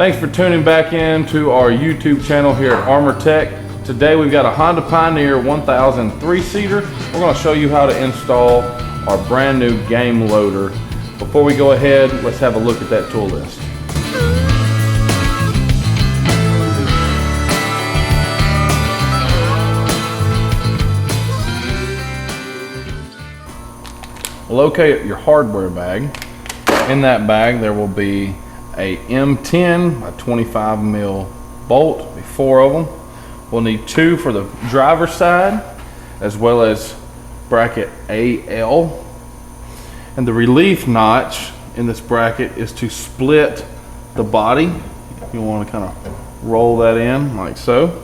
Thanks for tuning back in to our YouTube channel here at ArmorTech. Today we've got a Honda Pioneer 1000 3-seater. We're going to show you how to install our brand new game loader. Before we go ahead, let's have a look at that tool list. Locate your hardware bag. In that bag there will be a M10 by 25 mil bolt, 4 of them. We'll need 2 for the driver's side, as well as bracket AL. And the relief notch in this bracket is to split the body. You want to kind of roll that in like so.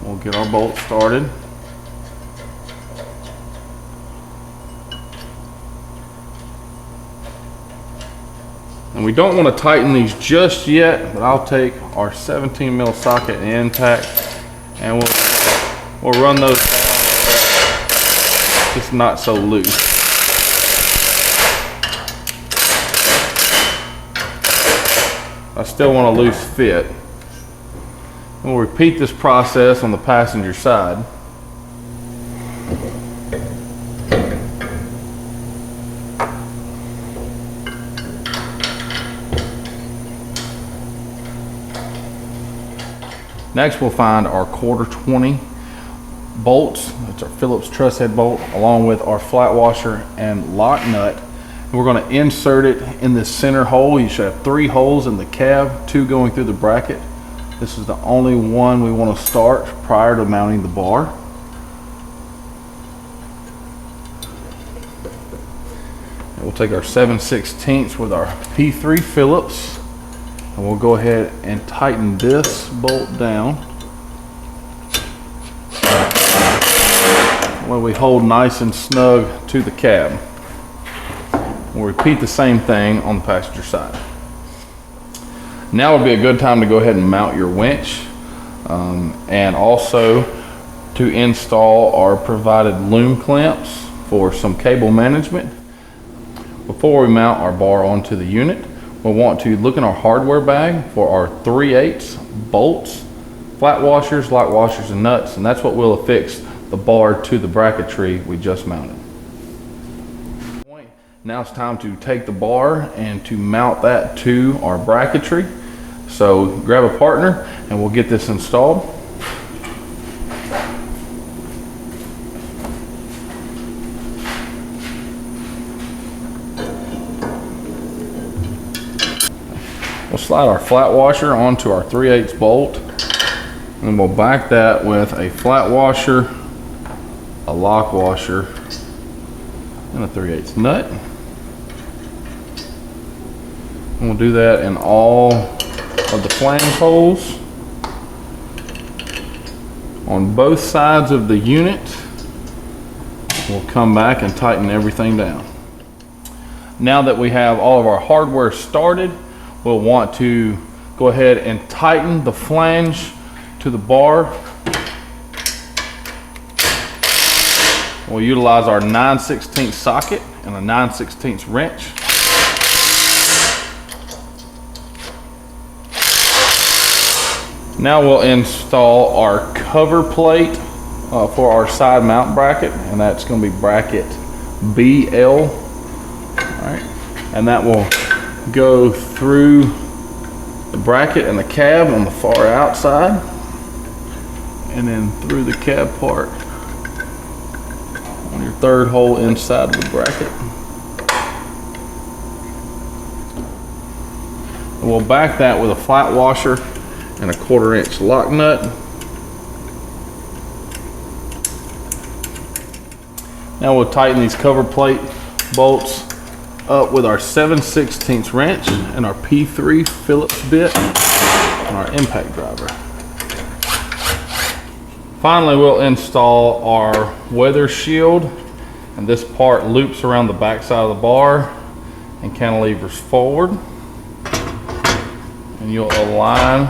We'll get our bolt started. And we don't want to tighten these just yet, but I'll take our 17 mil socket and impact, and we'll run those down, just not so loose. I still want a loose fit. And we'll repeat this process on the passenger side. Next, we'll find our 1/4-20 bolts. That's our Phillips truss head bolt, along with our flat washer and lock nut. And we're going to insert it in this center hole. You should have 3 holes in the cab, 2 going through the bracket. This is the only one we want to start prior to mounting the bar. And we'll take our 7/16 with our P3 Phillips. And we'll go ahead and tighten this bolt down where we hold nice and snug to the cab. We'll repeat the same thing on the passenger side. Now would be a good time to go ahead and mount your winch, and also to install our provided loom clamps for some cable management. Before we mount our bar onto the unit, we'll want to look in our hardware bag for our 3/8 bolts, flat washers, lock washers, and nuts, and that's what will affix the bar to the bracketry we just mounted. Now it's time to take the bar and to mount that to our bracketry. So grab a partner and we'll get this installed. We'll slide our flat washer onto our 3/8 bolt, and we'll back that with a flat washer, a lock washer, and a 3/8 nut. And we'll do that in all of the flange holes on both sides of the unit. We'll come back and tighten everything down. Now that we have all of our hardware started, we'll want to go ahead and tighten the flange to the bar. We'll utilize our 9/16 socket and a 9/16 wrench. Now we'll install our cover plate for our side mount bracket, and that's going to be bracket BL. All right, and that will go through the bracket and the cab on the far outside, and then through the cab part on your 3rd hole inside of the bracket. And we'll back that with a flat washer and a 1/4-inch lock nut. Now we'll tighten these cover plate bolts up with our 7/16 wrench and our P3 Phillips bit and our impact driver. Finally, we'll install our weather shield, and this part loops around the back side of the bar and cantilevers forward. And you'll align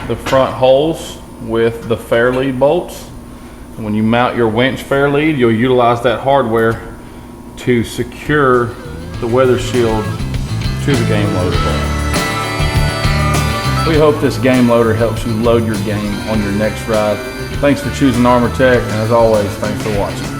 the front holes with the fair lead bolts. And when you mount your winch fair lead, you'll utilize that hardware to secure the weather shield to the game loader bar. We hope this game loader helps you load your game on your next ride. Thanks for choosing ArmorTech, and as always, thanks for watching.